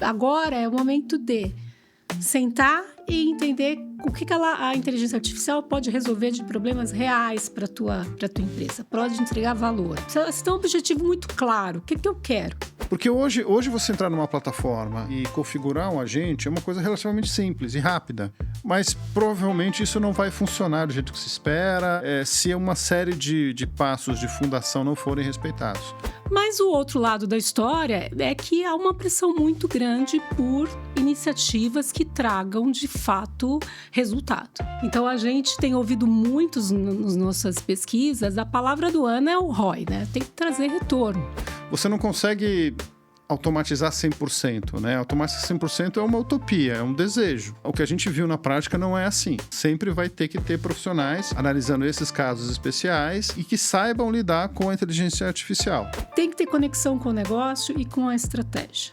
Agora é o momento de sentar e entender o que a inteligência artificial pode resolver de problemas reais para a tua empresa. Pode entregar valor. Você tem um objetivo muito claro. O que eu quero? Porque hoje você entrar numa plataforma e configurar um agente é uma coisa relativamente simples e rápida. Mas provavelmente isso não vai funcionar do jeito que se espera, se uma série de passos de fundação não forem respeitados. Mas o outro lado da história é que há uma pressão muito grande por iniciativas que tragam, de fato, resultado. Então, a gente tem ouvido muitos nas nossas pesquisas, a palavra do ano é o ROI, né? Tem que trazer retorno. Você não consegue automatizar 100%, né? Automatizar 100% é uma utopia, é um desejo. O que a gente viu na prática não é assim. Sempre vai ter que ter profissionais analisando esses casos especiais e que saibam lidar com a inteligência artificial. Tem que ter conexão com o negócio e com a estratégia.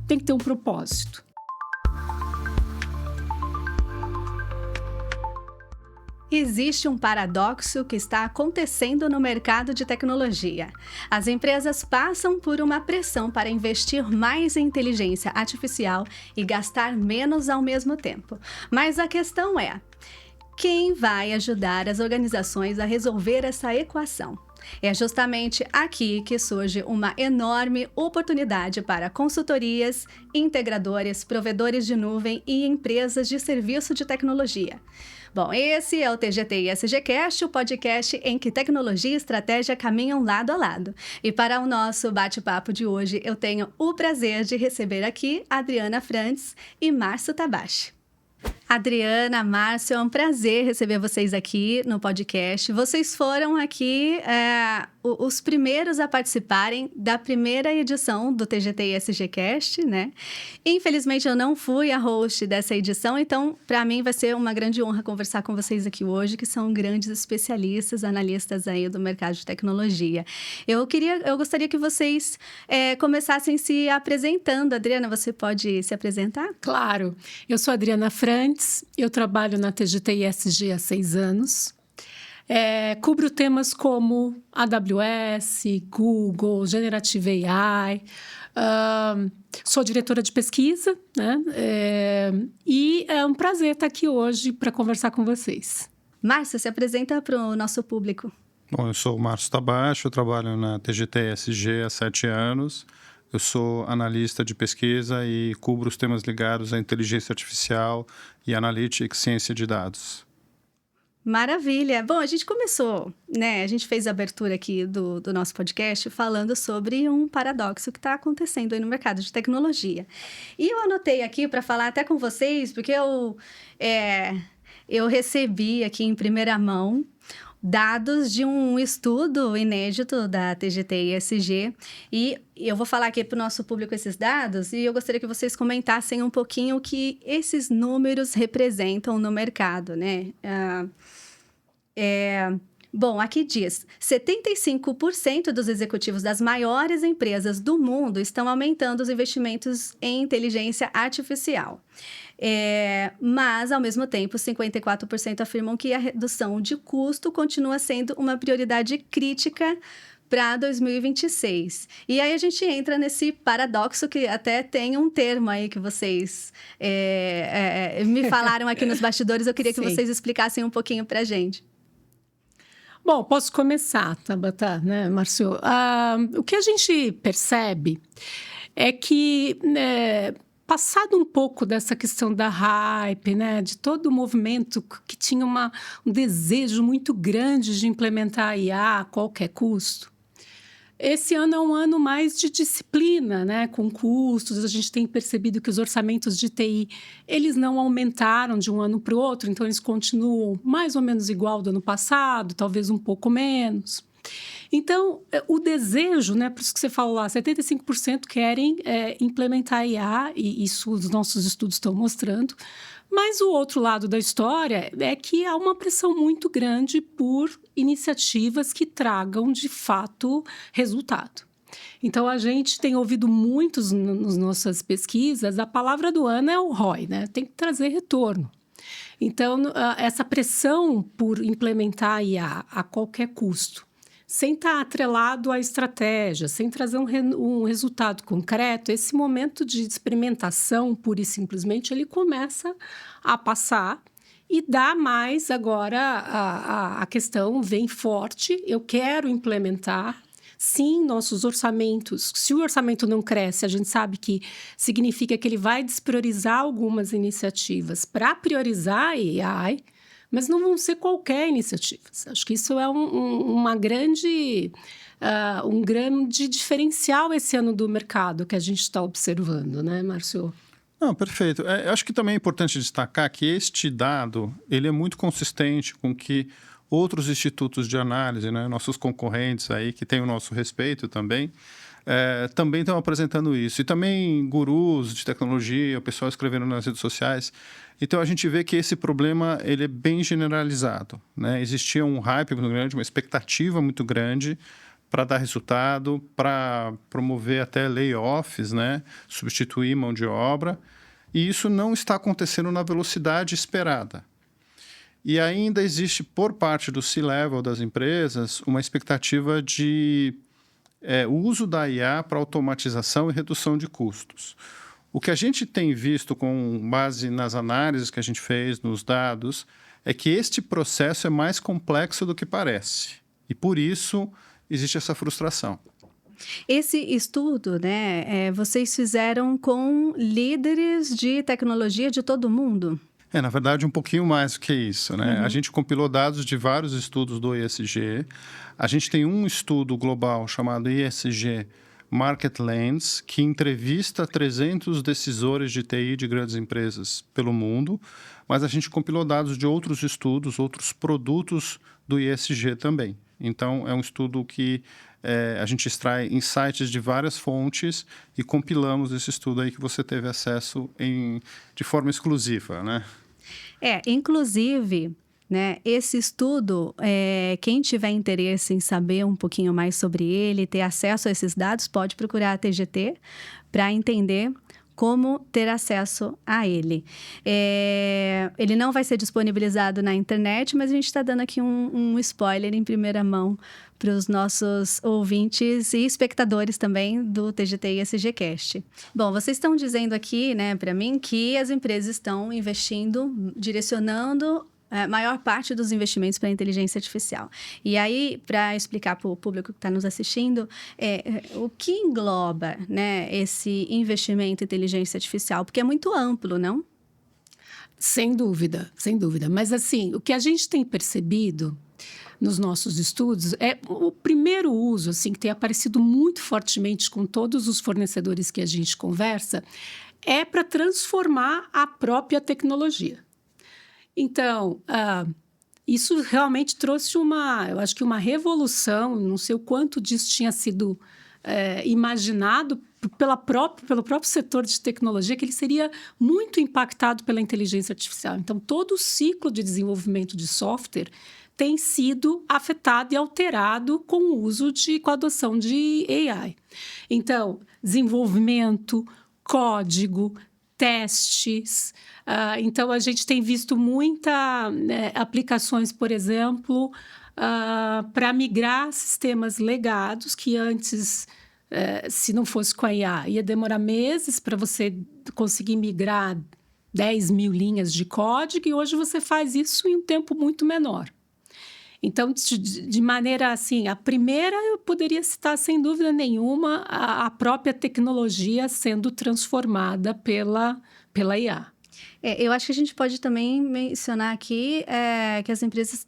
Tem que ter um propósito. Existe um paradoxo que está acontecendo no mercado de tecnologia. As empresas passam por uma pressão para investir mais em inteligência artificial e gastar menos ao mesmo tempo. Mas a questão é: quem vai ajudar as organizações a resolver essa equação? É justamente aqui que surge uma enorme oportunidade para consultorias, integradores, provedores de nuvem e empresas de serviço de tecnologia. Bom, esse é o TGT ESGcast, o podcast em que tecnologia e estratégia caminham lado a lado. E para o nosso bate-papo de hoje, eu tenho o prazer de receber aqui Adriana Frantz e Márcio Tabachi. Adriana, Márcio, é um prazer receber vocês aqui no podcast. Vocês foram aqui os primeiros a participarem da primeira edição do TGT ESGcast, né? Infelizmente, eu não fui a host dessa edição, então, para mim, vai ser uma grande honra conversar com vocês aqui hoje, que são grandes especialistas, analistas aí do mercado de tecnologia. Eu gostaria que vocês começassem se apresentando. Adriana, você pode se apresentar? Claro. Eu sou Adriana Frantz. Eu trabalho na TGT ESG há 6 anos. Cubro temas como AWS, Google, Generative AI. Sou diretora de pesquisa, né? E é um prazer estar aqui hoje para conversar com vocês. Márcio, se apresenta para o nosso público. Bom, eu sou o Márcio Tabachi, eu trabalho na TGT ESG há 7 anos. Eu sou analista de pesquisa e cubro os temas ligados à inteligência artificial e analytics, ciência de dados. Maravilha! Bom, a gente começou, né? A gente fez a abertura aqui do nosso podcast falando sobre um paradoxo que está acontecendo aí no mercado de tecnologia. E eu anotei aqui para falar até com vocês, porque eu recebi aqui em primeira mão dados de um estudo inédito da TGT ESG, e eu vou falar aqui para o nosso público esses dados, e eu gostaria que vocês comentassem um pouquinho o que esses números representam no mercado, né? Bom, aqui diz: 75% dos executivos das maiores empresas do mundo estão aumentando os investimentos em inteligência artificial. Mas, ao mesmo tempo, 54% afirmam que a redução de custo continua sendo uma prioridade crítica para 2026. E aí a gente entra nesse paradoxo que até tem um termo aí que vocês me falaram aqui nos bastidores. Eu queria que vocês explicassem um pouquinho para a gente. Bom, posso começar, Tabata, né, Márcio? O que a gente percebe é que, passado um pouco dessa questão da hype, né, de todo o movimento que tinha um desejo muito grande de implementar a IA a qualquer custo, esse ano é um ano mais de disciplina, né, com custos. A gente tem percebido que os orçamentos de TI, eles não aumentaram de um ano para o outro, então eles continuam mais ou menos igual do ano passado, talvez um pouco menos. Então, o desejo, né, por isso que você falou lá, 75% querem implementar IA, e isso os nossos estudos estão mostrando. Mas o outro lado da história é que há uma pressão muito grande por iniciativas que tragam, de fato, resultado. Então, a gente tem ouvido muitos nas nossas pesquisas, a palavra do ano é o ROI, né? Tem que trazer retorno. Então, essa pressão por implementar IA a qualquer custo, sem estar atrelado à estratégia, sem trazer um resultado concreto, esse momento de experimentação, pura e simplesmente, ele começa a passar e dá mais agora a questão vem forte, eu quero implementar. Sim, nossos orçamentos, se o orçamento não cresce, a gente sabe que significa que ele vai despriorizar algumas iniciativas para priorizar a AI, mas não vão ser qualquer iniciativa. Acho que isso é um grande diferencial esse ano do mercado que a gente está observando, né, Márcio? Não, perfeito. Acho que também é importante destacar que este dado ele é muito consistente com que outros institutos de análise, né, nossos concorrentes aí, que têm o nosso respeito também estão apresentando isso. E também gurus de tecnologia, o pessoal escrevendo nas redes sociais. Então, a gente vê que esse problema ele é bem generalizado, né? Existia um hype muito grande, uma expectativa muito grande para dar resultado, para promover até layoffs, né? Substituir mão de obra. E isso não está acontecendo na velocidade esperada. E ainda existe, por parte do C-Level das empresas, uma expectativa de uso da IA para automatização e redução de custos. O que a gente tem visto com base nas análises que a gente fez, nos dados, é que este processo é mais complexo do que parece. E, por isso, existe essa frustração. Esse estudo, né, vocês fizeram com líderes de tecnologia de todo o mundo? Na verdade, um pouquinho mais do que isso, né? A gente compilou dados de vários estudos do ESG. A gente tem um estudo global chamado ESG Market Lens, que entrevista 300 decisores de TI de grandes empresas pelo mundo, mas a gente compilou dados de outros estudos, outros produtos do ESG também. Então, é um estudo que a gente extrai insights de várias fontes e compilamos esse estudo aí que você teve acesso de forma exclusiva, né? Inclusive, né, esse estudo, quem tiver interesse em saber um pouquinho mais sobre ele, ter acesso a esses dados, pode procurar a TGT para entender como ter acesso a ele. Ele não vai ser disponibilizado na internet, mas a gente está dando aqui um spoiler em primeira mão para os nossos ouvintes e espectadores também do TGT e ESGcast. Bom, vocês estão dizendo aqui, né, para mim, que as empresas estão investindo, direcionando a maior parte dos investimentos para a inteligência artificial. E aí, para explicar para o público que está nos assistindo, o que engloba, né, esse investimento em inteligência artificial? Porque é muito amplo, não? Sem dúvida, sem dúvida. Mas, assim, o que a gente tem percebido nos nossos estudos é o primeiro uso, assim, que tem aparecido muito fortemente com todos os fornecedores que a gente conversa, é para transformar a própria tecnologia. Então, isso realmente trouxe eu acho que uma revolução, não sei o quanto disso tinha sido imaginado pelo próprio setor de tecnologia, que ele seria muito impactado pela inteligência artificial. Então, todo o ciclo de desenvolvimento de software tem sido afetado e alterado com o uso com a adoção de AI. Então, desenvolvimento, código, testes. Então, a gente tem visto muitas aplicações, por exemplo, para migrar sistemas legados que antes, se não fosse com a IA, ia demorar meses para você conseguir migrar 10 mil linhas de código, e hoje você faz isso em um tempo muito menor. Então, de maneira assim, a primeira eu poderia citar, sem dúvida nenhuma, a própria tecnologia sendo transformada pela IA. Eu acho que a gente pode também mencionar aqui que as empresas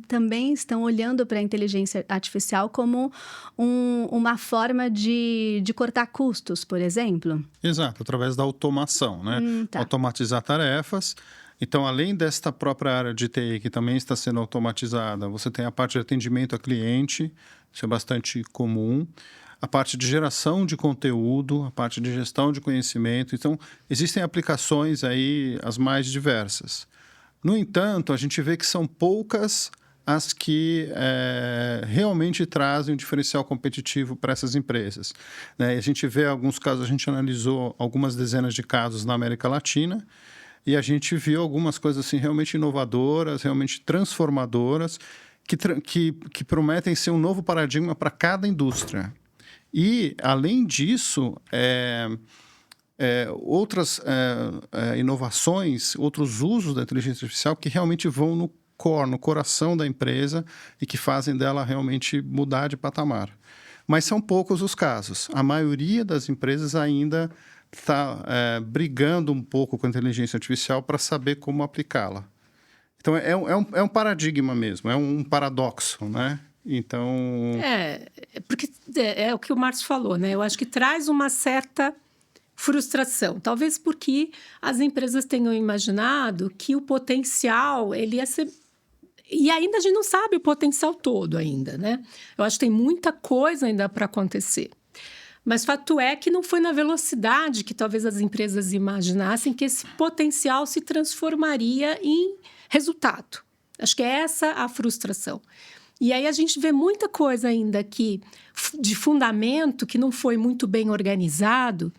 também estão olhando para a inteligência artificial como uma forma de cortar custos, por exemplo. Exato, através da automação, né? Tá. Automatizar tarefas. Então, além desta própria área de TI, que também está sendo automatizada, você tem a parte de atendimento a cliente, isso é bastante comum, a parte de geração de conteúdo, a parte de gestão de conhecimento. Então, existem aplicações aí as mais diversas. No entanto, a gente vê que são poucas as que realmente trazem um diferencial competitivo para essas empresas, né? A gente vê alguns casos, a gente analisou algumas dezenas de casos na América Latina, e a gente viu algumas coisas assim realmente inovadoras, realmente transformadoras, que prometem ser um novo paradigma para cada indústria. E, além disso, outras inovações, outros usos da inteligência artificial que realmente vão no core, no coração da empresa e que fazem dela realmente mudar de patamar. Mas são poucos os casos. A maioria das empresas ainda está brigando um pouco com a inteligência artificial para saber como aplicá-la. Então, é um paradigma mesmo, é um paradoxo, né? Então... porque é o que o Márcio falou, né? Eu acho que traz uma certa frustração. Talvez porque as empresas tenham imaginado que o potencial, ele ia ser... E ainda a gente não sabe o potencial todo ainda, né? Eu acho que tem muita coisa ainda para acontecer. Mas fato é que não foi na velocidade que talvez as empresas imaginassem que esse potencial se transformaria em resultado. Acho que é essa a frustração. E aí a gente vê muita coisa ainda de fundamento que não foi muito bem organizado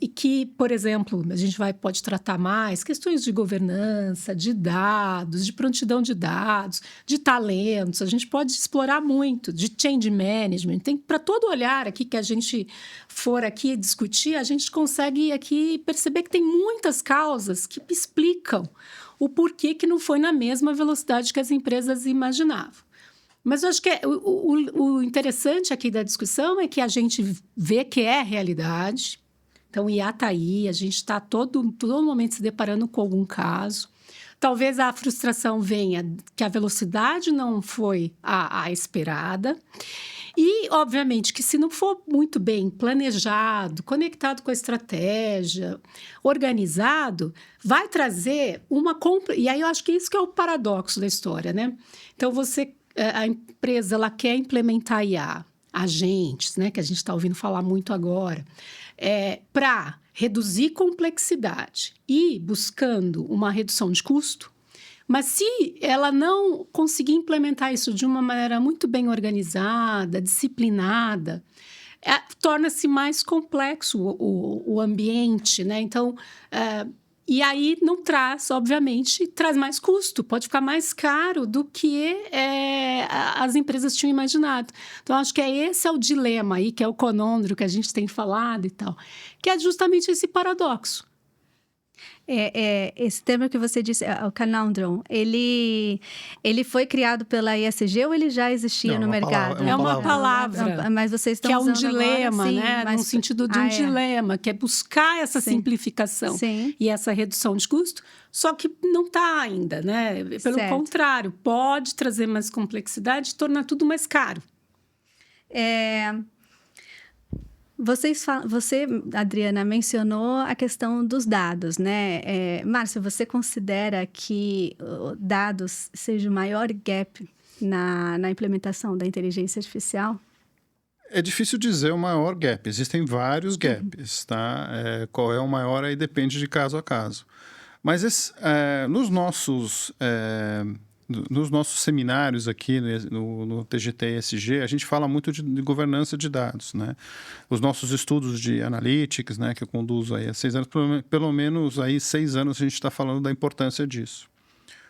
e que, por exemplo, a gente pode tratar mais questões de governança, de dados, de prontidão de dados, de talentos. A gente pode explorar muito, de change management. Tem para todo olhar aqui que a gente for aqui discutir, a gente consegue aqui perceber que tem muitas causas que explicam o porquê que não foi na mesma velocidade que as empresas imaginavam. Mas eu acho que o interessante aqui da discussão é que a gente vê que é realidade. Então, o IA está aí, a gente está todo momento se deparando com algum caso. Talvez a frustração venha que a velocidade não foi a esperada. E, obviamente, que se não for muito bem planejado, conectado com a estratégia, organizado, vai trazer uma... E aí eu acho que isso que é o paradoxo da história, né? Então, a empresa ela quer implementar IA, agentes, né, que a gente está ouvindo falar muito agora, para reduzir complexidade e buscando uma redução de custo. Mas se ela não conseguir implementar isso de uma maneira muito bem organizada, disciplinada, torna-se mais complexo o ambiente, né? Então, e aí não traz, obviamente, traz mais custo, pode ficar mais caro do que as empresas tinham imaginado. Então, acho que esse é o dilema aí, que é o conôndrio que a gente tem falado e tal, que é justamente esse paradoxo. Esse termo que você disse, o conundrum, ele foi criado pela ESG ou ele já existia no mercado? É uma palavra. Mas vocês estão que é um usando dilema, agora, sim, né? mas... No sentido de um dilema, que é buscar essa simplificação e essa redução de custo, só que não está ainda, né? Pelo contrário, pode trazer mais complexidade e tornar tudo mais caro. Você, Adriana, mencionou a questão dos dados, né? Márcio, você considera que dados seja o maior gap na implementação da inteligência artificial? É difícil dizer o maior gap. Existem vários gaps, tá? Qual é o maior aí depende de caso a caso. Mas nos nossos seminários aqui no TGT-ESG, a gente fala muito de governança de dados, né? Os nossos estudos de analytics, né, que eu conduzo aí há 6 anos, pelo menos aí 6 anos a gente está falando da importância disso.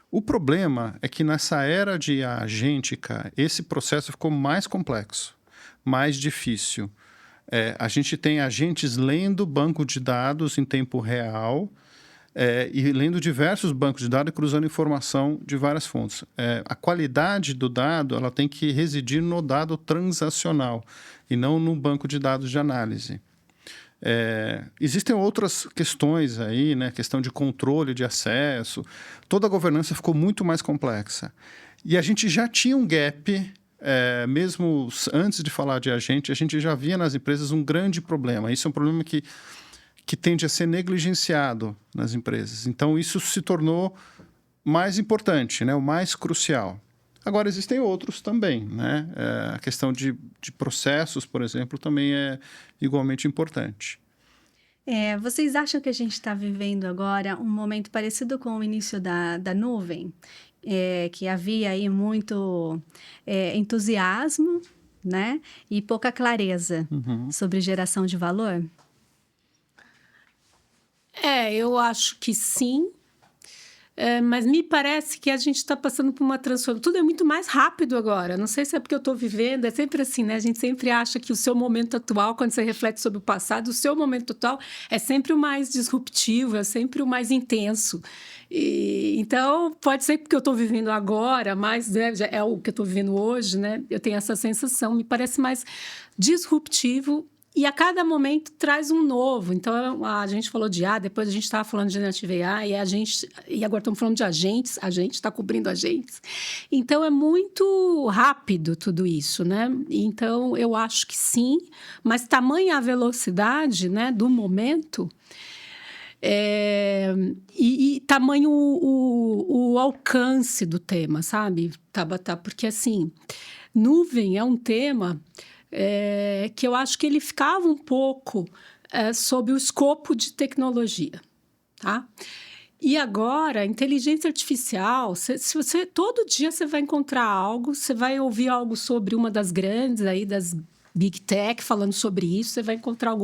O problema é que nessa era de agêntica, esse processo ficou mais complexo, mais difícil. A gente tem agentes lendo banco de dados em tempo real, e lendo diversos bancos de dados e cruzando informação de várias fontes. A qualidade do dado ela tem que residir no dado transacional e não no banco de dados de análise. Existem outras questões aí, né? Questão de controle de acesso. Toda a governança ficou muito mais complexa. E a gente já tinha um gap, mesmo antes de falar de agente, a gente já via nas empresas um grande problema. Isso é um problema que tende a ser negligenciado nas empresas. Então, isso se tornou mais importante, né? O mais crucial. Agora, existem outros também, né? A questão de processos, por exemplo, também é igualmente importante. Vocês acham que a gente está vivendo agora um momento parecido com o início da nuvem? Que havia aí muito entusiasmo, né? E pouca clareza sobre geração de valor? Eu acho que sim. Mas me parece que a gente está passando por uma transformação. Tudo é muito mais rápido agora. Não sei se é porque eu estou vivendo. É sempre assim, né? A gente sempre acha que o seu momento atual, quando você reflete sobre o passado, o seu momento atual é sempre o mais disruptivo, é sempre o mais intenso. Então, pode ser porque eu estou vivendo agora, mas né, é o que eu estou vivendo hoje, né? Eu tenho essa sensação. Me parece mais disruptivo. E a cada momento traz um novo. Então, a gente falou de IA, depois a gente estava falando de Generative AI, e agora estamos falando de agentes, a gente está cobrindo agentes. Então, é muito rápido tudo isso, né? Então, eu acho que sim, mas tamanha a velocidade, né, do momento, e tamanho o alcance do tema, sabe, Tabata? Porque, assim, nuvem é um tema... que eu acho que ele ficava um pouco sob o escopo de tecnologia, tá? E agora, inteligência artificial, se você todo dia você vai encontrar algo, você vai ouvir algo sobre uma das grandes aí, das Big Tech falando sobre isso, você vai encontrar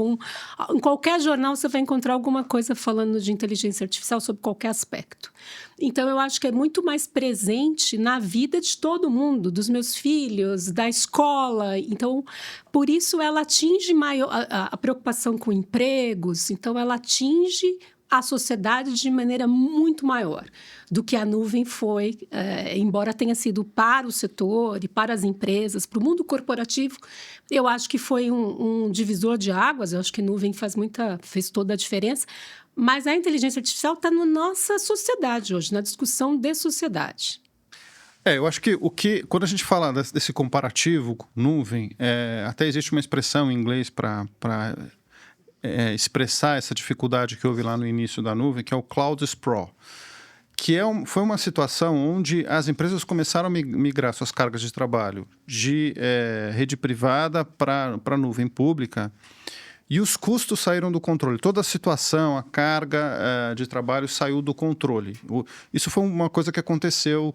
em qualquer jornal você vai encontrar alguma coisa falando de inteligência artificial sobre qualquer aspecto. Então, eu acho que é muito mais presente na vida de todo mundo, dos meus filhos, da escola. Então, por isso ela atinge a preocupação com empregos, então ela atinge a sociedade de maneira muito maior do que a nuvem foi, embora tenha sido para o setor e para as empresas, para o mundo corporativo, eu acho que foi um divisor de águas, eu acho que nuvem fez toda a diferença, mas a inteligência artificial está na nossa sociedade hoje, na discussão de sociedade. Eu acho que quando a gente fala desse comparativo nuvem, até existe uma expressão em inglês para expressar essa dificuldade que houve lá no início da nuvem, que é o cloud sprawl, que foi uma situação onde as empresas começaram a migrar suas cargas de trabalho de rede privada para a nuvem pública, e os custos saíram do controle. Toda a situação, a carga de trabalho saiu do controle. Isso foi uma coisa que aconteceu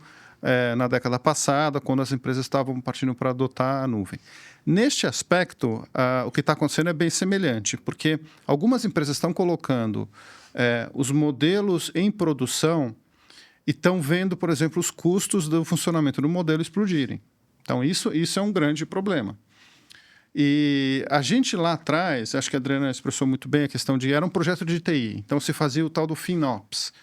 na década passada, quando as empresas estavam partindo para adotar a nuvem. Neste aspecto, o que está acontecendo é bem semelhante, porque algumas empresas estão colocando os modelos em produção e estão vendo, por exemplo, os custos do funcionamento do modelo explodirem. Então, isso é um grande problema. E a gente lá atrás, acho que a Adriana expressou muito bem a questão era um projeto de TI, então se fazia o tal do FinOps,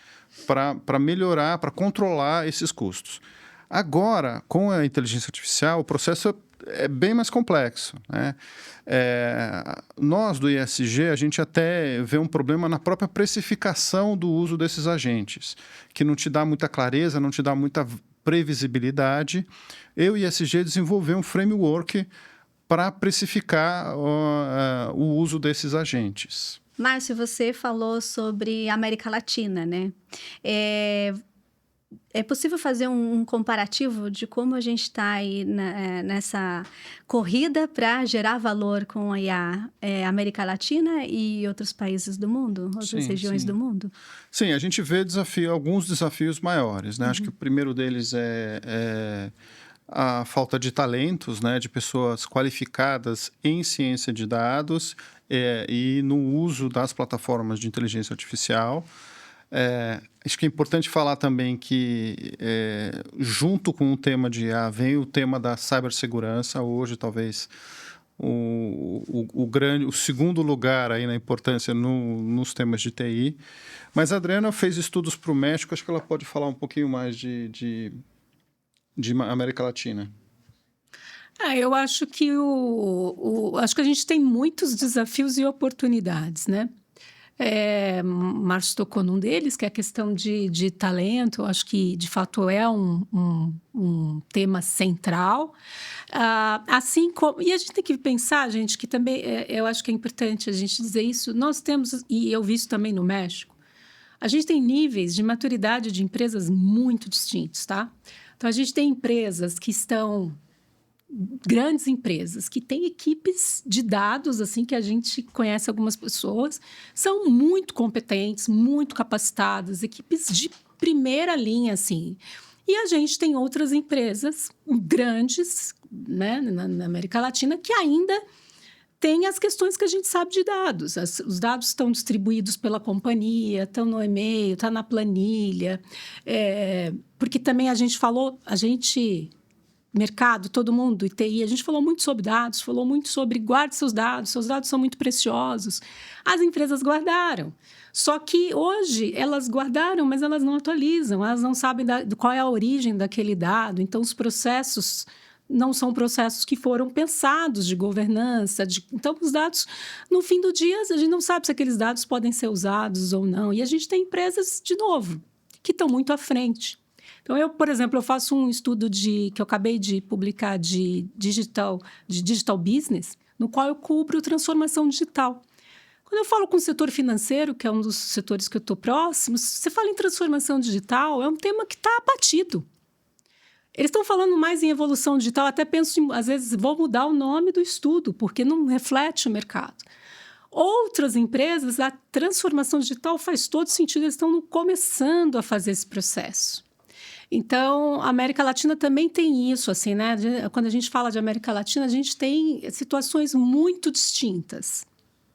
para melhorar, para controlar esses custos. Agora, com a inteligência artificial, o processo é bem mais complexo, né? Nós, do ESG, a gente até vê um problema na própria precificação do uso desses agentes, que não te dá muita clareza, não te dá muita previsibilidade. Eu e o ESG desenvolveu um framework para precificar o uso desses agentes. Márcio, você falou sobre a América Latina, né? É possível fazer um comparativo de como a gente está aí nessa corrida para gerar valor com a IA, América Latina e outros países do mundo, outras regiões do mundo? Sim, a gente vê alguns desafios maiores, né? Acho que o primeiro deles é a falta de talentos, né, de pessoas qualificadas em ciência de dados e no uso das plataformas de inteligência artificial. Acho que é importante falar também que, junto com o tema de IA, vem o tema da cibersegurança. Hoje, talvez, o segundo lugar aí na importância nos temas de TI. Mas a Adriana fez estudos para o México, acho que ela pode falar um pouquinho mais de América Latina. Eu acho que acho que a gente tem muitos desafios e oportunidades, né? Márcio tocou num deles, que é a questão de talento. Eu acho que, de fato, é um tema central. Assim como... E a gente tem que pensar, gente, que também... eu acho que é importante a gente dizer isso. Nós temos, e eu vi isso também no México, a gente tem níveis de maturidade de empresas muito distintos, tá? Então, a gente tem empresas que estão... grandes empresas que têm equipes de dados, assim, que a gente conhece algumas pessoas, são muito competentes, muito capacitadas, equipes de primeira linha, assim. E a gente tem outras empresas grandes, né, na América Latina, que ainda tem as questões que a gente sabe de dados. Os dados estão distribuídos pela companhia, estão no e-mail, está na planilha. Porque também mercado, todo mundo, TI, a gente falou muito sobre dados, falou muito sobre guarde seus dados são muito preciosos. As empresas guardaram. Só que hoje elas guardaram, mas elas não atualizam, elas não sabem qual é a origem daquele dado. Então, os processos não são processos que foram pensados de governança. Então, os dados, no fim do dia, a gente não sabe se aqueles dados podem ser usados ou não. E a gente tem empresas, de novo, que estão muito à frente. Então, por exemplo, eu faço um estudo que eu acabei de publicar de digital business, no qual eu cubro transformação digital. Quando eu falo com o setor financeiro, que é um dos setores que eu estou próximo, você fala em transformação digital, é um tema que está abatido. Eles estão falando mais em evolução digital, até penso, às vezes, vou mudar o nome do estudo, porque não reflete o mercado. Outras empresas, a transformação digital faz todo sentido, eles estão começando a fazer esse processo. Então, a América Latina também tem isso, assim, né? Quando a gente fala de América Latina, a gente tem situações muito distintas,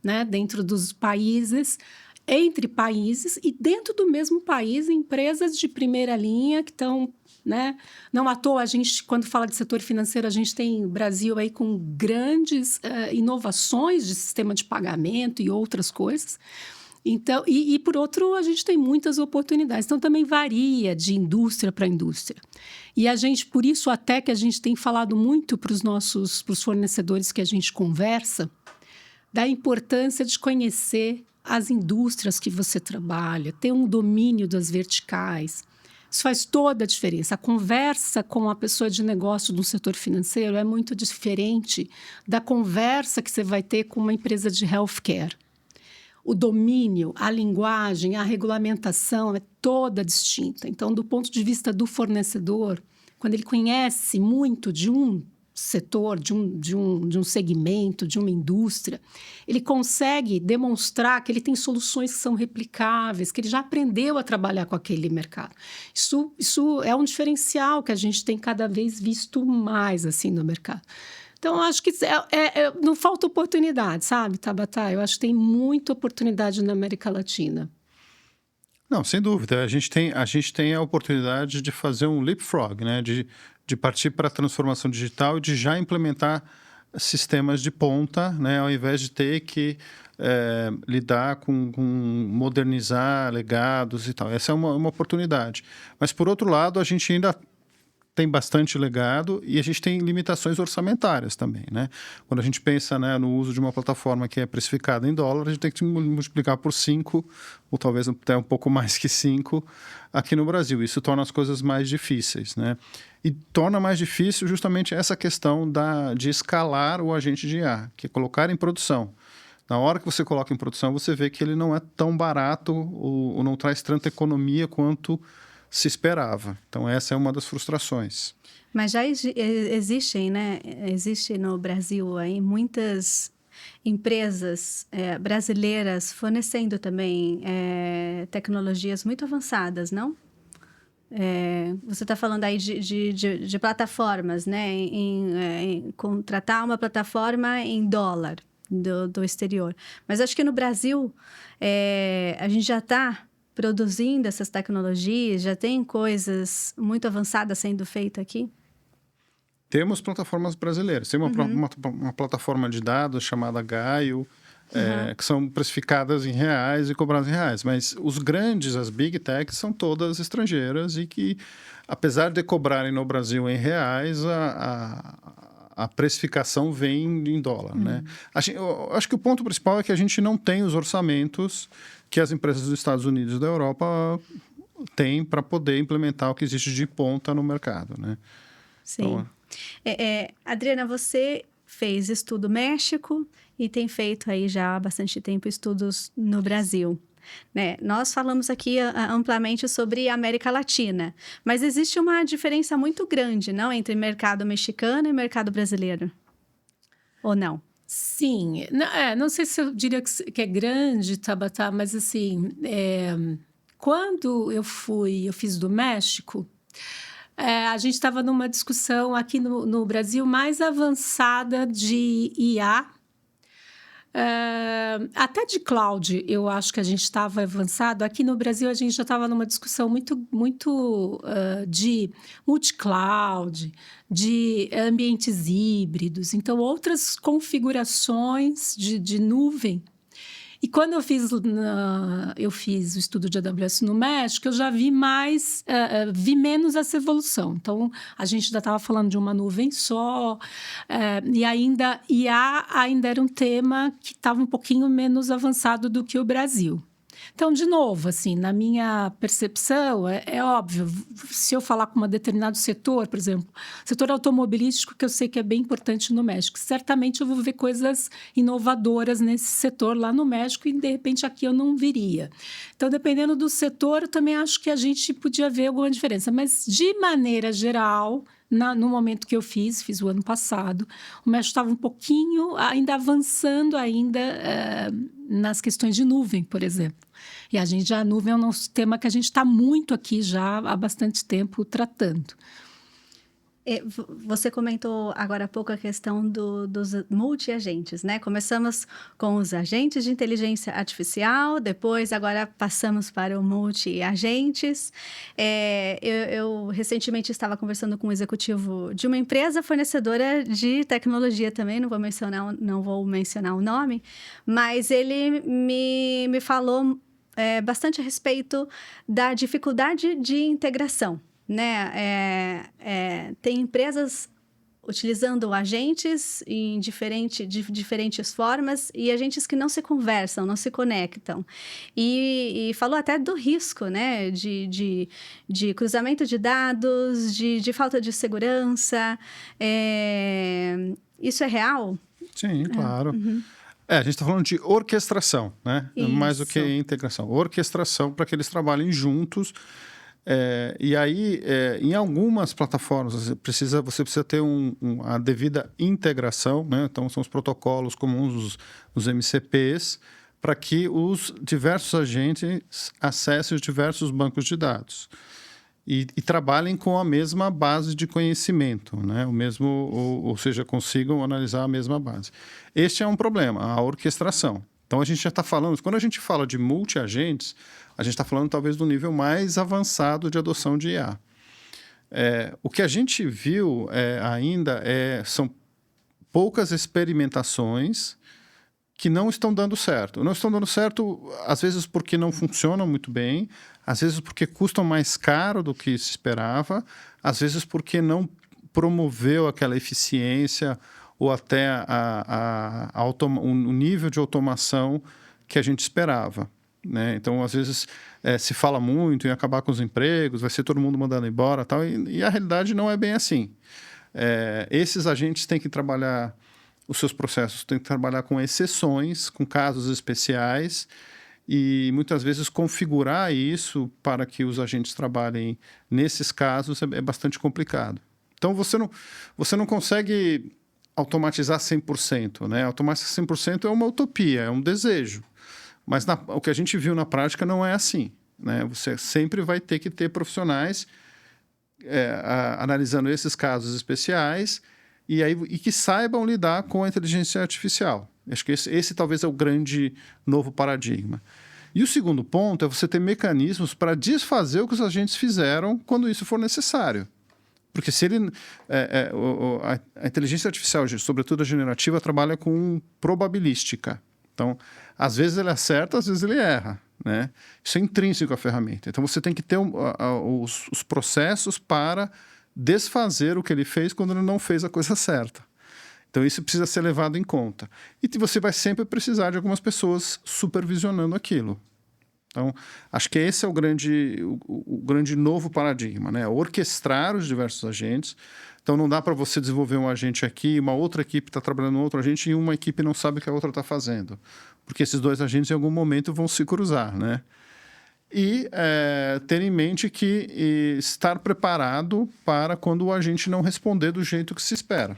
né? Dentro dos países, entre países e dentro do mesmo país, empresas de primeira linha que estão, né? Não à toa, a gente, quando fala de setor financeiro, a gente tem o Brasil aí com grandes inovações de sistema de pagamento e outras coisas. Então, e por outro, a gente tem muitas oportunidades. Então, também varia de indústria para indústria. E a gente, por isso, até que a gente tem falado muito para os fornecedores que a gente conversa, da importância de conhecer as indústrias que você trabalha, ter um domínio das verticais. Isso faz toda a diferença. A conversa com a pessoa de negócio do setor financeiro é muito diferente da conversa que você vai ter com uma empresa de healthcare. O domínio, a linguagem, a regulamentação é toda distinta. Então, do ponto de vista do fornecedor, quando ele conhece muito de um setor, de um segmento, de uma indústria, ele consegue demonstrar que ele tem soluções que são replicáveis, que ele já aprendeu a trabalhar com aquele mercado. Isso é um diferencial que a gente tem cada vez visto mais assim no mercado. Então, acho que não falta oportunidade, sabe, Tabata? Eu acho que tem muita oportunidade na América Latina. Não, sem dúvida. A gente tem a oportunidade de fazer um leapfrog, né? De partir para a transformação digital e de já implementar sistemas de ponta, né? Ao invés de ter que lidar com modernizar legados e tal. Essa é uma oportunidade. Mas, por outro lado, a gente ainda tem bastante legado e a gente tem limitações orçamentárias também, né? Quando a gente pensa, né, no uso de uma plataforma que é precificada em dólar, a gente tem que multiplicar por 5, ou talvez até um pouco mais que 5, aqui no Brasil. Isso torna as coisas mais difíceis, né? E torna mais difícil justamente essa questão de escalar o agente de IA, que é colocar em produção. Na hora que você coloca em produção, você vê que ele não é tão barato ou não traz tanta economia quanto se esperava. Então, essa é uma das frustrações. Mas já existem, né? Existe no Brasil aí muitas empresas brasileiras fornecendo também tecnologias muito avançadas, não? Você está falando aí de plataformas, né? Em contratar uma plataforma em dólar do exterior. Mas acho que no Brasil a gente já está produzindo essas tecnologias, já tem coisas muito avançadas sendo feitas aqui? Temos plataformas brasileiras. Tem uma plataforma de dados chamada Gaio, que são precificadas em reais e cobradas em reais. Mas os grandes, as big techs, são todas estrangeiras e que, apesar de cobrarem no Brasil em reais, a precificação vem em dólar, né? Eu acho que o ponto principal é que a gente não tem os orçamentos que as empresas dos Estados Unidos e da Europa têm para poder implementar o que existe de ponta no mercado, né? Sim. Então, Adriana, você fez estudo México e tem feito aí já há bastante tempo estudos no Brasil, né? Nós falamos aqui amplamente sobre a América Latina, mas existe uma diferença muito grande, não, entre mercado mexicano e mercado brasileiro? Ou não? Sim. Não sei se eu diria que é grande, Tabata, mas assim, quando eu fiz do México, a gente estava numa discussão aqui no Brasil mais avançada de IA Até de cloud, eu acho que a gente estava avançado. Aqui no Brasil, a gente já estava numa discussão muito de multi-cloud, de ambientes híbridos, então outras configurações de nuvem. E quando eu fiz o estudo de AWS no México, eu já vi vi menos essa evolução. Então, a gente ainda estava falando de uma nuvem só, e IA ainda era um tema que estava um pouquinho menos avançado do que o Brasil. Então, de novo, assim, na minha percepção, é óbvio, se eu falar com um determinado setor, por exemplo, setor automobilístico, que eu sei que é bem importante no México, certamente eu vou ver coisas inovadoras nesse setor lá no México e, de repente, aqui eu não viria. Então, dependendo do setor, eu também acho que a gente podia ver alguma diferença. Mas, de maneira geral, no momento que eu fiz o ano passado, o México estava um pouquinho ainda avançando nas questões de nuvem, por exemplo. E a nuvem é um tema que a gente está muito aqui já há bastante tempo tratando. Você comentou agora há pouco a questão dos multi-agentes, né? Começamos com os agentes de inteligência artificial, depois agora passamos para o multi-agentes. Eu recentemente estava conversando com um executivo de uma empresa fornecedora de tecnologia também, não vou mencionar o nome, mas ele me falou bastante a respeito da dificuldade de integração. Né? Tem empresas utilizando agentes de diferentes formas e agentes que não se conversam, não se conectam. E falou até do risco, né? de cruzamento de dados, de falta de segurança. Isso é real? Sim, claro. A gente está falando de orquestração, né? Mais do que integração. Orquestração para que eles trabalhem juntos. E aí, em algumas plataformas, você precisa ter a devida integração, né? Então, são os protocolos comuns, os MCPs, para que os diversos agentes acessem os diversos bancos de dados e trabalhem com a mesma base de conhecimento, né? Ou seja, consigam analisar a mesma base. Este é um problema, a orquestração. Então, a gente já está falando, quando a gente fala de multi-agentes, a gente está falando talvez do nível mais avançado de adoção de IA. O que a gente viu ainda são poucas experimentações que não estão dando certo. Não estão dando certo, às vezes, porque não funcionam muito bem, às vezes porque custam mais caro do que se esperava, às vezes porque não promoveu aquela eficiência ou até o nível de automação que a gente esperava. Né? Então, às vezes, se fala muito em acabar com os empregos, vai ser todo mundo mandando embora, tal, e a realidade não é bem assim. Esses agentes têm que trabalhar, os seus processos têm que trabalhar com exceções, com casos especiais, e muitas vezes configurar isso para que os agentes trabalhem nesses casos é bastante complicado. Então, você não consegue automatizar 100%, né? Automatizar 100% é uma utopia, é um desejo. Mas o que a gente viu na prática não é assim, né? Você sempre vai ter que ter profissionais analisando esses casos especiais e que saibam lidar com a inteligência artificial. Acho que esse talvez é o grande novo paradigma. E o segundo ponto é você ter mecanismos para desfazer o que os agentes fizeram quando isso for necessário. Porque se a inteligência artificial, sobretudo a generativa, trabalha com probabilística. Então, às vezes ele acerta, às vezes ele erra, né? Isso é intrínseco à ferramenta. Então, você tem que ter os processos para desfazer o que ele fez quando ele não fez a coisa certa. Então, isso precisa ser levado em conta. E você vai sempre precisar de algumas pessoas supervisionando aquilo. Então, acho que esse é o grande novo paradigma, né? Orquestrar os diversos agentes. Então, não dá para você desenvolver um agente aqui, uma outra equipe está trabalhando no outro agente e uma equipe não sabe o que a outra está fazendo. Porque esses dois agentes, em algum momento, vão se cruzar, né? E ter em mente que estar preparado para quando o agente não responder do jeito que se espera.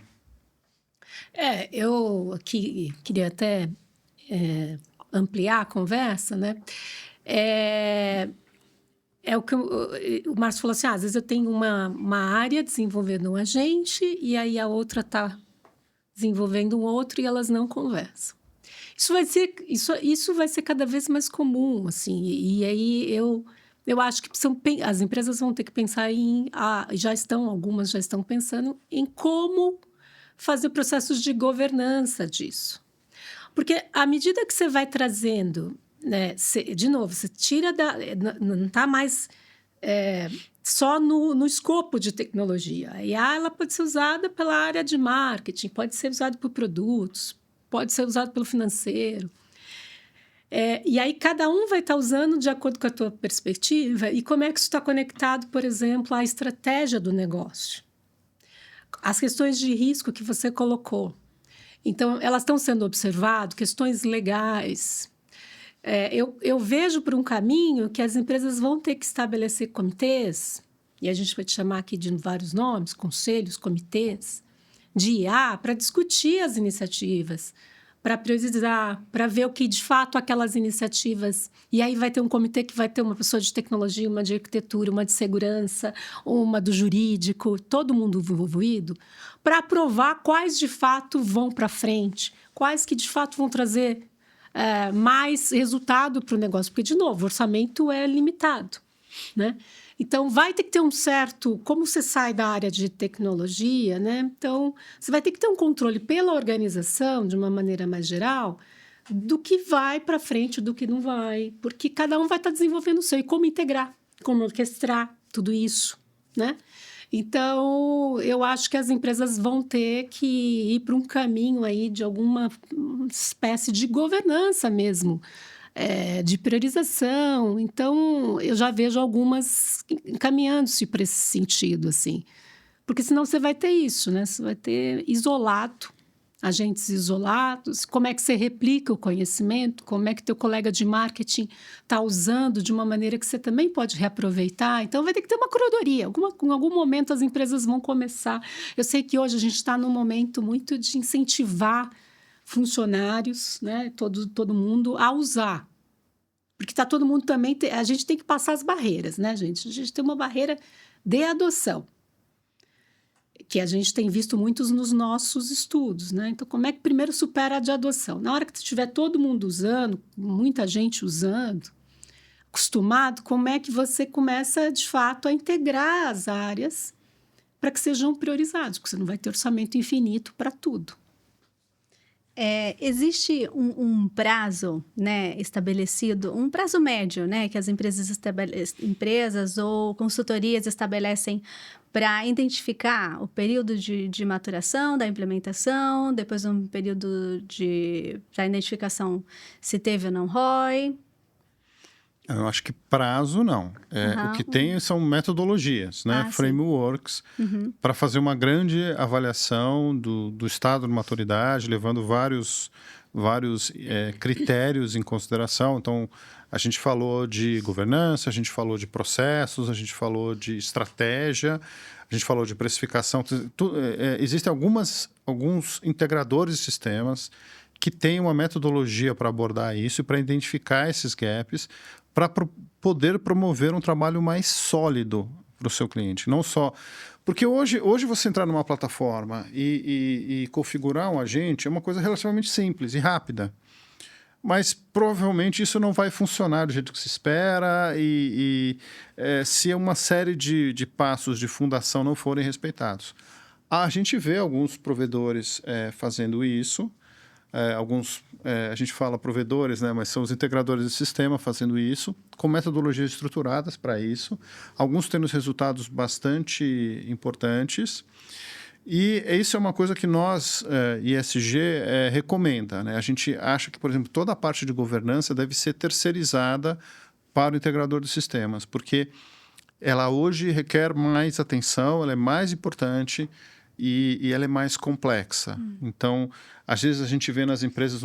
Eu aqui queria até ampliar a conversa, né? O que o Márcio falou assim, às vezes eu tenho uma área desenvolvendo um agente e aí a outra está desenvolvendo um outro e elas não conversam. Isso vai ser cada vez mais comum, assim. E aí eu acho que as empresas vão ter que pensar algumas já estão pensando em como fazer processos de governança disso. Porque à medida que você vai trazendo, né, de novo, você tira não está mais só no escopo de tecnologia. A IA ela pode ser usada pela área de marketing, pode ser usada por produtos, pode ser usado pelo financeiro. E aí, cada um vai estar usando de acordo com a tua perspectiva e como é que isso está conectado, por exemplo, à estratégia do negócio. As questões de risco que você colocou. Então, elas estão sendo observadas, questões legais. Eu vejo por um caminho que as empresas vão ter que estabelecer comitês, e a gente vai te chamar aqui de vários nomes, conselhos, comitês, de IA, para discutir as iniciativas, para priorizar, para ver o que, de fato, aquelas iniciativas... E aí vai ter um comitê que vai ter uma pessoa de tecnologia, uma de arquitetura, uma de segurança, uma do jurídico, todo mundo envolvido, para aprovar quais, de fato, vão para frente, quais que, de fato, vão trazer mais resultado para o negócio. Porque, de novo, o orçamento é limitado, né? Então, vai ter que ter um certo... Como você sai da área de tecnologia, né? Então, você vai ter que ter um controle pela organização, de uma maneira mais geral, do que vai para frente, do que não vai. Porque cada um vai estar desenvolvendo o seu. E como integrar, como orquestrar tudo isso, né? Então, eu acho que as empresas vão ter que ir para um caminho aí de alguma espécie de governança mesmo, de priorização. Então, eu já vejo algumas encaminhando-se para esse sentido, assim. Porque senão você vai ter isso, né? Você vai ter agentes isolados. Como é que você replica o conhecimento? Como é que teu colega de marketing está usando de uma maneira que você também pode reaproveitar? Então, vai ter que ter uma curadoria. Em algum momento, as empresas vão começar. Eu sei que hoje a gente está num momento muito de incentivar funcionários, né? Todo mundo a usar. Porque está todo mundo também... A gente tem que passar as barreiras, né, gente? A gente tem uma barreira de adoção, que a gente tem visto muitos nos nossos estudos, né? Então, como é que primeiro supera a de adoção? Na hora que tiver todo mundo usando, muita gente usando, acostumado, como é que você começa, de fato, a integrar as áreas para que sejam priorizados? Porque você não vai ter orçamento infinito para tudo. Existe um prazo, né, estabelecido, um prazo médio, né, que as empresas ou consultorias estabelecem para identificar o período de maturação da implementação, depois um período para identificação se teve ou não ROI? Eu acho que prazo não. O que tem são metodologias, né? Frameworks, para fazer uma grande avaliação do estado de maturidade, levando vários critérios em consideração. Então, a gente falou de governança, a gente falou de processos, a gente falou de estratégia, a gente falou de precificação. Existem alguns integradores de sistemas que têm uma metodologia para abordar isso e para identificar esses gaps, para poder promover um trabalho mais sólido para o seu cliente. Não só... Porque hoje você entrar numa plataforma e configurar um agente é uma coisa relativamente simples e rápida. Mas provavelmente isso não vai funcionar do jeito que se espera se uma série de passos de fundação não forem respeitados. A gente vê alguns provedores fazendo isso. A gente fala provedores, né, mas são os integradores de sistema fazendo isso, com metodologias estruturadas para isso, alguns tendo resultados bastante importantes, e isso é uma coisa que nós, ISG, recomenda, né? A gente acha que, por exemplo, toda a parte de governança deve ser terceirizada para o integrador de sistemas, porque ela hoje requer mais atenção, ela é mais importante, e ela é mais complexa. Então, às vezes a gente vê nas empresas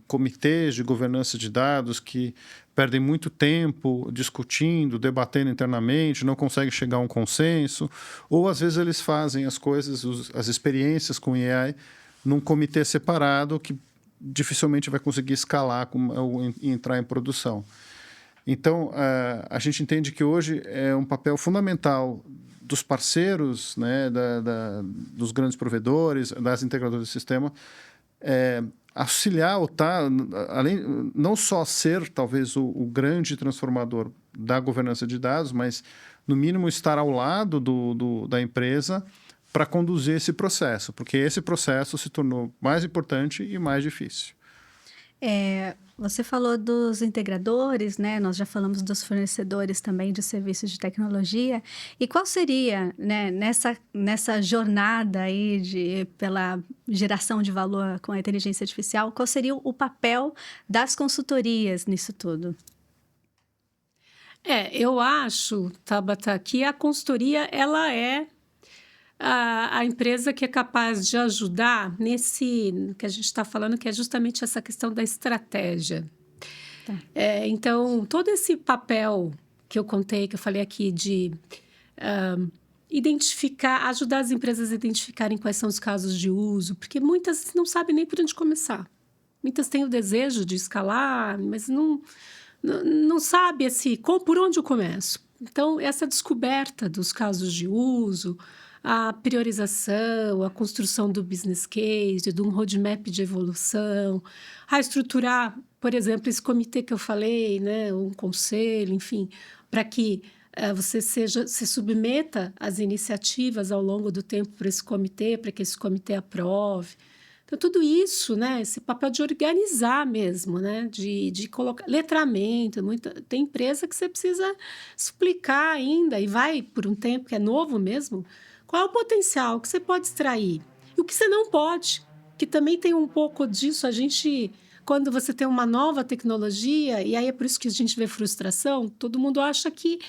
comitês de governança de dados que perdem muito tempo discutindo, debatendo internamente, não conseguem chegar a um consenso, ou às vezes eles fazem as coisas, as experiências com AI num comitê separado que dificilmente vai conseguir escalar e entrar em produção. Então, a gente entende que hoje é um papel fundamental dos parceiros, né, dos grandes provedores, das integradoras de sistema, auxiliar ou além, não só ser talvez o grande transformador da governança de dados, mas no mínimo estar ao lado da empresa para conduzir esse processo, porque esse processo se tornou mais importante e mais difícil. Você falou dos integradores, né? Nós já falamos dos fornecedores também de serviços de tecnologia. E qual seria, né, nessa jornada aí pela geração de valor com a inteligência artificial, qual seria o papel das consultorias nisso tudo? Eu acho, Tabata, que a consultoria ela é a empresa que é capaz de ajudar nesse que a gente está falando, que é justamente essa questão da estratégia. Tá. Então, todo esse papel que eu contei, que eu falei aqui, de identificar, ajudar as empresas a identificarem quais são os casos de uso, porque muitas não sabem nem por onde começar. Muitas têm o desejo de escalar, mas não sabe assim, por onde eu começo. Então, essa descoberta dos casos de uso, a priorização, a construção do business case, de um roadmap de evolução, a estruturar, por exemplo, esse comitê que eu falei, né, um conselho, enfim, para que você se submeta às iniciativas ao longo do tempo para esse comitê, para que esse comitê aprove. Então, tudo isso, né, esse papel de organizar mesmo, né, de colocar letramento. Tem empresa que você precisa explicar ainda, e vai por um tempo, que é novo mesmo, qual é o potencial que você pode extrair e o que você não pode, que também tem um pouco disso. Quando você tem uma nova tecnologia, e aí é por isso que a gente vê frustração, todo mundo acha que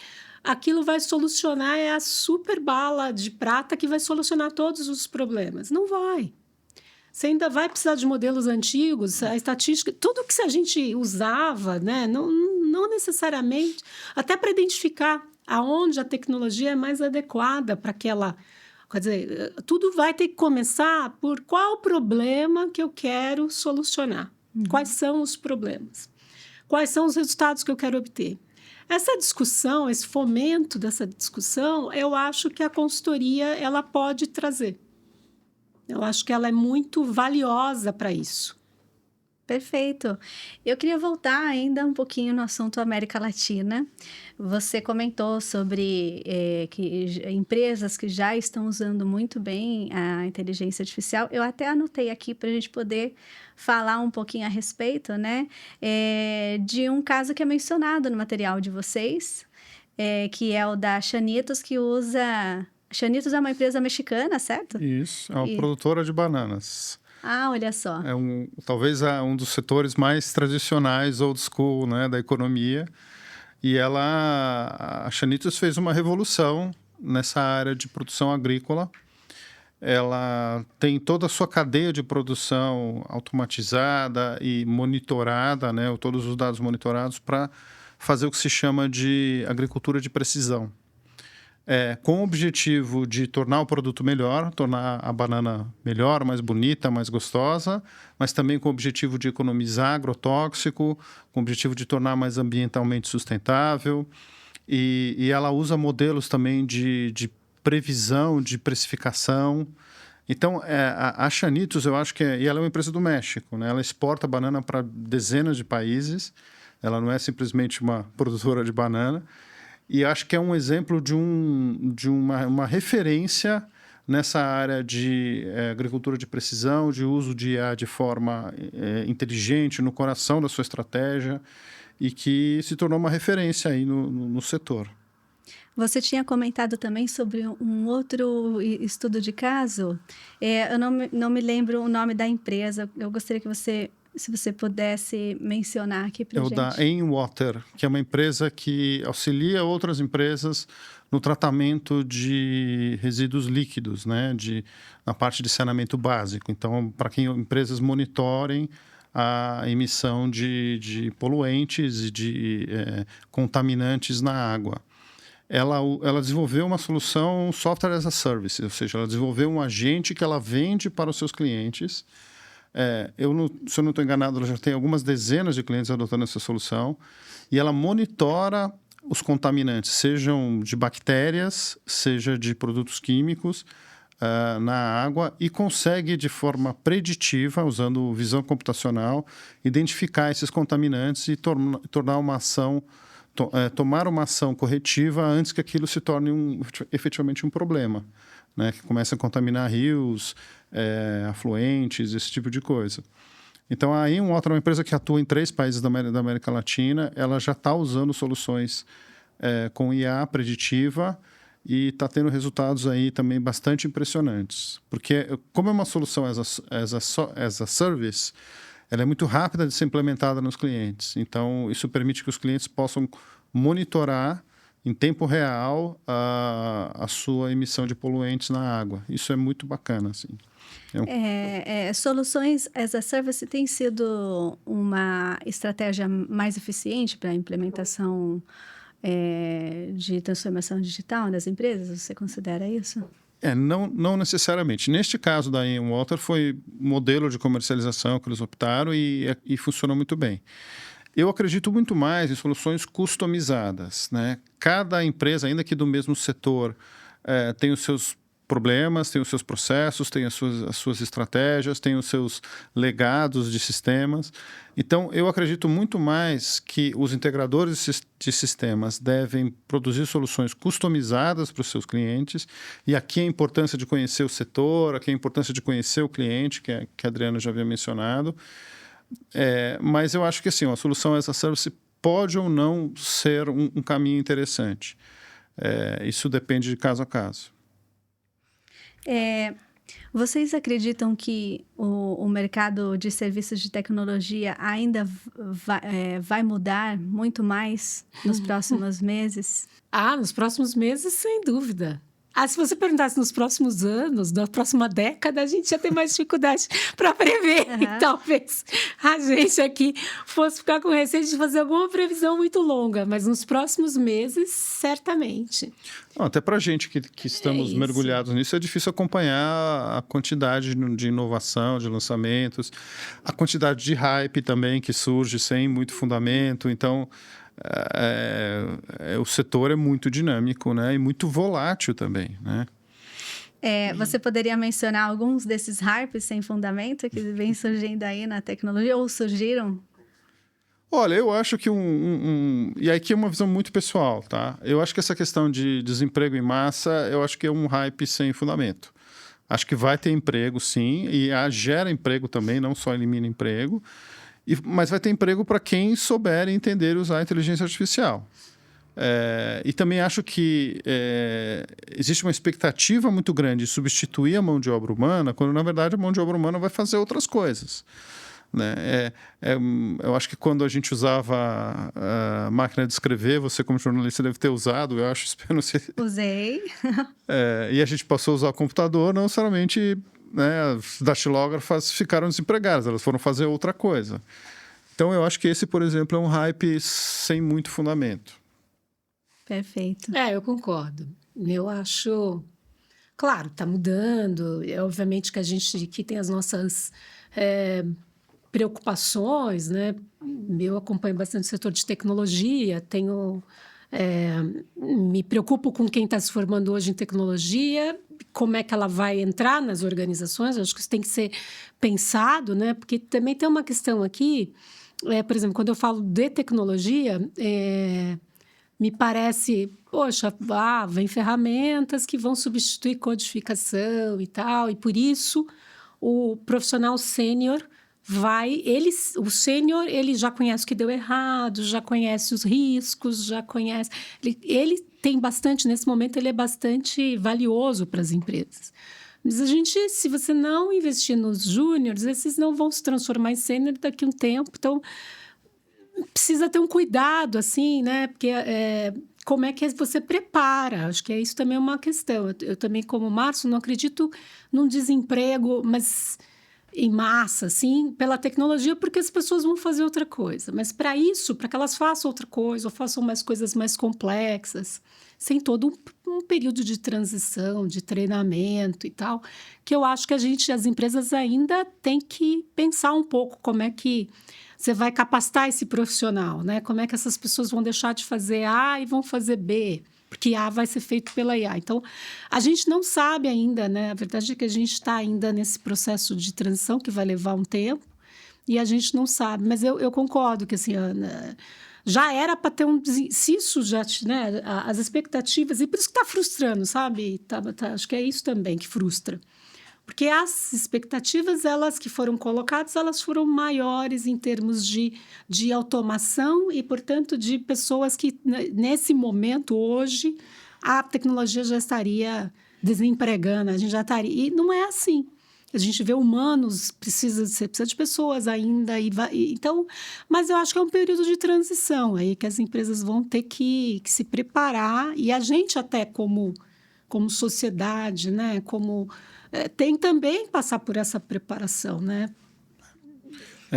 aquilo vai solucionar, é a super bala de prata que vai solucionar todos os problemas. Não vai. Você ainda vai precisar de modelos antigos, a estatística, tudo que a gente usava, né? Não necessariamente, até para identificar aonde a tecnologia é mais adequada para aquela. Quer dizer, tudo vai ter que começar por qual o problema que eu quero solucionar. Quais são os problemas? Quais são os resultados que eu quero obter? Essa discussão, esse fomento dessa discussão, eu acho que a consultoria ela pode trazer. Eu acho que ela é muito valiosa para isso. Perfeito. Eu queria voltar ainda um pouquinho no assunto América Latina. Você comentou sobre que empresas que já estão usando muito bem a inteligência artificial. Eu até anotei aqui para a gente poder falar um pouquinho a respeito, né? De um caso que é mencionado no material de vocês, que é o da Xanitos, que usa... Xanitos é uma empresa mexicana, certo? Isso, é uma produtora de bananas. Ah, olha só. Talvez um dos setores mais tradicionais, old school, né, da economia. E a Xanitos fez uma revolução nessa área de produção agrícola. Ela tem toda a sua cadeia de produção automatizada e monitorada, né, todos os dados monitorados para fazer o que se chama de agricultura de precisão. Com o objetivo de tornar o produto melhor, tornar a banana melhor, mais bonita, mais gostosa, mas também com o objetivo de economizar agrotóxico, com o objetivo de tornar mais ambientalmente sustentável. E ela usa modelos também de previsão, de precificação. Então, a Xanitos, eu acho e ela é uma empresa do México, né? Ela exporta banana para dezenas de países. Ela não é simplesmente uma produtora de banana. E acho que é um exemplo de uma referência nessa área de agricultura de precisão, de uso de IA de forma inteligente, no coração da sua estratégia, e que se tornou uma referência aí no setor. Você tinha comentado também sobre um outro estudo de caso. Eu não me lembro o nome da empresa. Eu gostaria que se você pudesse mencionar aqui para a gente. É o da Aimwater, que é uma empresa que auxilia outras empresas no tratamento de resíduos líquidos, né? Na parte de saneamento básico. Então, para que empresas monitorem a emissão de poluentes e de contaminantes na água. Ela desenvolveu uma solução software as a service, ou seja, ela desenvolveu um agente que ela vende para os seus clientes. Se eu não estou enganado, ela já tem algumas dezenas de clientes adotando essa solução, e ela monitora os contaminantes, sejam de bactérias, seja de produtos químicos, na água e consegue, de forma preditiva, usando visão computacional, identificar esses contaminantes e tomar uma ação corretiva antes que aquilo se torne efetivamente um problema, né? Que comece a contaminar rios, afluentes, esse tipo de coisa. Então, a InWater é uma empresa que atua em 3 países da América Latina. Ela já está usando soluções com IA preditiva e está tendo resultados aí também bastante impressionantes. Porque, como é uma solução as a service, ela é muito rápida de ser implementada nos clientes. Então, isso permite que os clientes possam monitorar em tempo real a sua emissão de poluentes na água. Isso é muito bacana, assim. Soluções as a service tem sido uma estratégia mais eficiente para a implementação de transformação digital nas empresas? Você considera isso? Não necessariamente. Neste caso da InWater foi modelo de comercialização que eles optaram e funcionou muito bem. Eu acredito muito mais em soluções customizadas, né? Cada empresa, ainda que do mesmo setor, tem os seus problemas, tem os seus processos, tem as suas estratégias, tem os seus legados de sistemas. Então, eu acredito muito mais que os integradores de sistemas devem produzir soluções customizadas para os seus clientes. E aqui a importância de conhecer o setor, aqui a importância de conhecer o cliente, que a Adriana já havia mencionado. Mas eu acho que assim, a solução as a service pode ou não ser um caminho interessante. Isso depende de caso a caso. Vocês acreditam que o mercado de serviços de tecnologia ainda vai mudar muito mais nos próximos meses? Nos próximos meses, sem dúvida. Se você perguntasse nos próximos anos, na próxima década, a gente já tem mais dificuldade para prever. E talvez a gente aqui fosse ficar com receio de fazer alguma previsão muito longa, mas nos próximos meses, certamente. Até para a gente que estamos mergulhados nisso, é difícil acompanhar a quantidade de inovação, de lançamentos, a quantidade de hype também que surge sem muito fundamento. Então, o setor é muito dinâmico, né? E muito volátil também, né? Você poderia mencionar alguns desses hypes sem fundamento que vem surgindo aí na tecnologia ou surgiram? Olha, eu acho que e aqui é uma visão muito pessoal, tá? Eu acho que essa questão de desemprego em massa, eu acho que é um hype sem fundamento. Acho que vai ter emprego, sim, e gera emprego também, não só elimina emprego. Mas vai ter emprego para quem souber entender e usar a inteligência artificial. E também acho que existe uma expectativa muito grande de substituir a mão de obra humana, quando, na verdade, a mão de obra humana vai fazer outras coisas. Né? Eu acho que quando a gente usava a máquina de escrever, você como jornalista deve ter usado, eu acho, espero não sei... Usei. E a gente passou a usar o computador, não necessariamente... Né, as datilógrafas ficaram desempregadas, elas foram fazer outra coisa. Então, eu acho que esse, por exemplo, é um hype sem muito fundamento. Perfeito. Eu concordo. Eu acho... Claro, está mudando. Obviamente que a gente aqui tem as nossas preocupações, né? Eu acompanho bastante o setor de tecnologia, me preocupo com quem está se formando hoje em tecnologia, como é que ela vai entrar nas organizações. Acho que isso tem que ser pensado, né? Porque também tem uma questão aqui, por exemplo, quando eu falo de tecnologia, me parece, poxa, vem ferramentas que vão substituir codificação e tal, e por isso o profissional sênior o sênior, ele já conhece o que deu errado, já conhece os riscos, já conhece... Ele tem bastante, nesse momento, ele é bastante valioso para as empresas. Mas se você não investir nos júniores, esses não vão se transformar em sênior daqui a um tempo. Então, precisa ter um cuidado, assim, né? Porque como é que você prepara? Acho que isso também é uma questão. Eu também, como Márcio, não acredito num desemprego, mas... em massa, assim, pela tecnologia, porque as pessoas vão fazer outra coisa. Mas para isso, para que elas façam outra coisa, ou façam mais coisas mais complexas, sem todo um período de transição, de treinamento e tal, que eu acho que as empresas ainda têm que pensar um pouco como é que você vai capacitar esse profissional, né? Como é que essas pessoas vão deixar de fazer A e vão fazer B, porque IA vai ser feito pela IA. Então, a gente não sabe ainda, né? A verdade é que a gente está ainda nesse processo de transição que vai levar um tempo e a gente não sabe. Mas eu concordo que, assim, Ana, já era para ter se isso já, né? As expectativas, e por isso que está frustrando, sabe? Acho que é isso também que frustra. Porque as expectativas, elas que foram colocadas, elas foram maiores em termos de automação e, portanto, de pessoas que, nesse momento, hoje, a tecnologia já estaria desempregando, a gente já estaria... E não é assim. A gente vê humanos, precisa de pessoas ainda. Então, mas eu acho que é um período de transição aí que as empresas vão ter que se preparar. E a gente até como sociedade, né? Tem também que passar por essa preparação, né?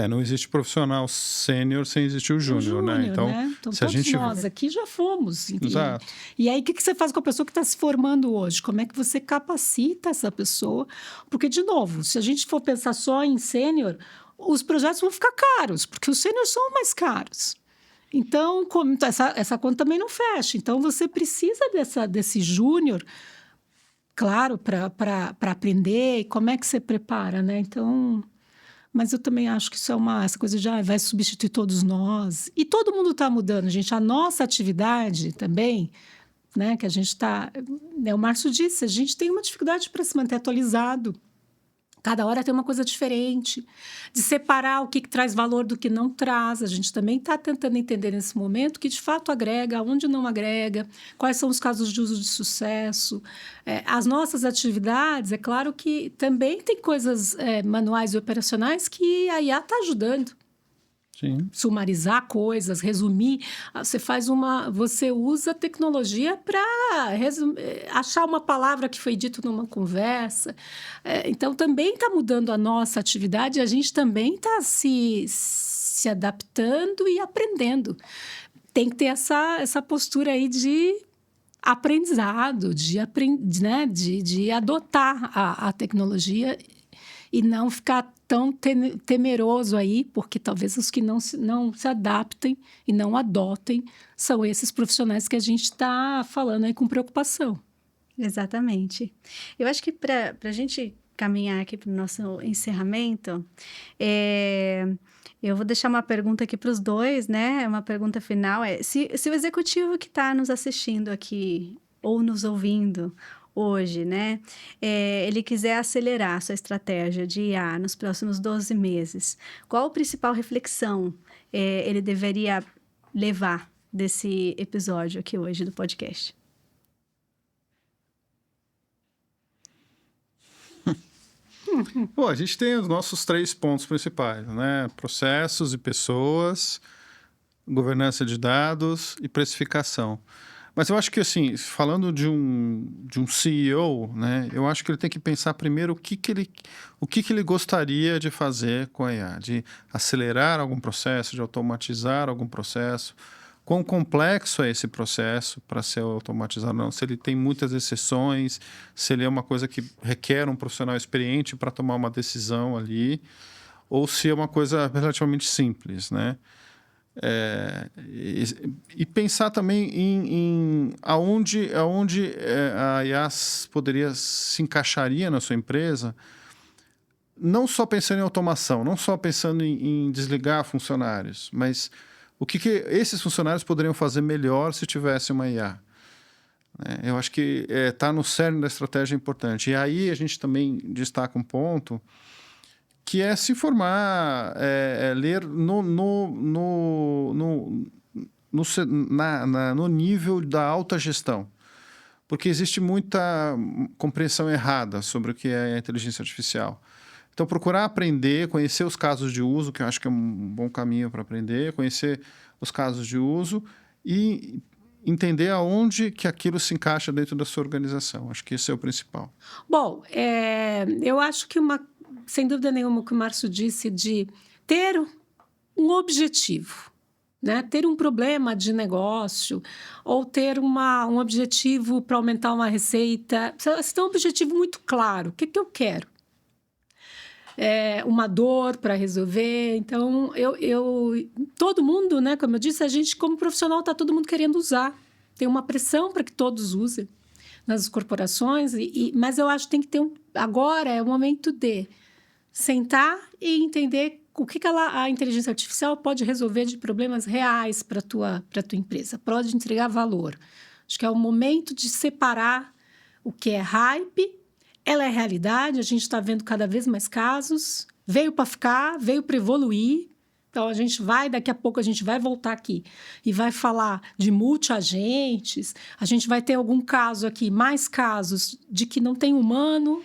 Não existe profissional sênior sem existir o júnior, né? Então, se a gente... nós aqui já fomos. Exato. E aí, o que você faz com a pessoa que está se formando hoje? Como é que você capacita essa pessoa? Porque, de novo, se a gente for pensar só em sênior, os projetos vão ficar caros, porque os sêniores são mais caros. Então, essa conta também não fecha. Então, você precisa desse júnior, claro, para aprender, e como é que você prepara, né? Então, mas eu também acho que isso essa coisa de vai substituir todos nós. E todo mundo está mudando, gente. A nossa atividade também, né? Que a gente está... o Márcio disse, a gente tem uma dificuldade para se manter atualizado. Cada hora tem uma coisa diferente, de separar o que traz valor do que não traz. A gente também está tentando entender nesse momento o que de fato agrega, onde não agrega, quais são os casos de uso de sucesso. As nossas atividades, é claro que também tem coisas manuais e operacionais que a IA está ajudando. Sim. Sumarizar coisas, resumir. Você usa a tecnologia para achar uma palavra que foi dita numa conversa. Então, também está mudando a nossa atividade e a gente também está se adaptando e aprendendo. Tem que ter essa postura aí de aprendizado, de adotar a tecnologia e não ficar tão temeroso aí, porque talvez os que não se adaptem e não adotem são esses profissionais que a gente está falando aí com preocupação. Exatamente. Eu acho que para a gente caminhar aqui para o nosso encerramento, eu vou deixar uma pergunta aqui para os dois, né? Uma pergunta final se o executivo que está nos assistindo aqui ou nos ouvindo hoje, né? Ele quiser acelerar a sua estratégia de IA nos próximos 12 meses, qual a principal reflexão ele deveria levar desse episódio aqui hoje do podcast? Bom, a gente tem os nossos 3 pontos principais, né? Processos e pessoas, governança de dados e precificação. Mas eu acho que, assim, falando de um CEO, né, eu acho que ele tem que pensar primeiro o que ele gostaria de fazer com a IA, de acelerar algum processo, de automatizar algum processo, quão complexo é esse processo para ser automatizado, não, se ele tem muitas exceções, se ele é uma coisa que requer um profissional experiente para tomar uma decisão ali, ou se é uma coisa relativamente simples, né? E pensar também em aonde a IA se encaixaria na sua empresa, não só pensando em automação, não só pensando em desligar funcionários, mas o que esses funcionários poderiam fazer melhor se tivesse uma IA. Eu acho que está no cerne da estratégia importante. E aí a gente também destaca um ponto que é se informar, ler no nível da alta gestão. Porque existe muita compreensão errada sobre o que é a inteligência artificial. Então, procurar aprender, conhecer os casos de uso, que eu acho que é um bom caminho para aprender, conhecer os casos de uso e entender aonde que aquilo se encaixa dentro da sua organização. Acho que esse é o principal. Bom, eu acho que sem dúvida nenhuma, o que o Márcio disse de ter um objetivo, né? Ter um problema de negócio ou ter um objetivo para aumentar uma receita. Você tem um objetivo muito claro. O que eu quero? Uma dor para resolver. Então, todo mundo, né? Como eu disse, a gente, como profissional, está todo mundo querendo usar. tem uma pressão para que todos usem nas corporações, mas eu acho que tem que ter agora é o momento de sentar e entender o que a inteligência artificial pode resolver de problemas reais para a tua empresa, pode entregar valor. Acho que é o momento de separar o que é hype, ela é realidade, a gente está vendo cada vez mais casos, veio para ficar, veio para evoluir. Então, daqui a pouco a gente vai voltar aqui e vai falar de multi-agentes, a gente vai ter algum caso aqui, mais casos de que não tem humano,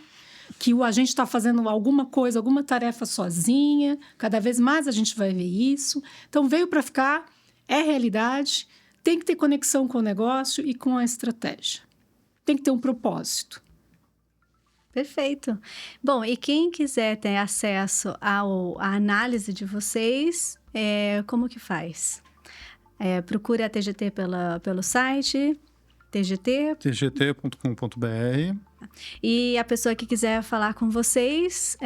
que o agente está fazendo alguma coisa, alguma tarefa sozinha, cada vez mais a gente vai ver isso. Então, veio para ficar, é realidade, tem que ter conexão com o negócio e com a estratégia. Tem que ter um propósito. Perfeito. Bom, e quem quiser ter acesso à análise de vocês, como que faz? Procure a TGT pelo site, tgt.com.br. E a pessoa que quiser falar com vocês,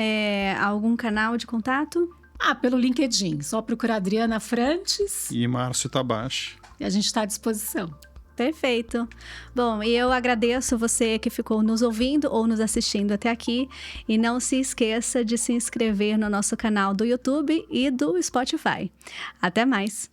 algum canal de contato? Pelo LinkedIn. Só procurar Adriana Frantes. E Márcio Tabachi. E a gente está à disposição. Perfeito. Bom, e eu agradeço você que ficou nos ouvindo ou nos assistindo até aqui. E não se esqueça de se inscrever no nosso canal do YouTube e do Spotify. Até mais!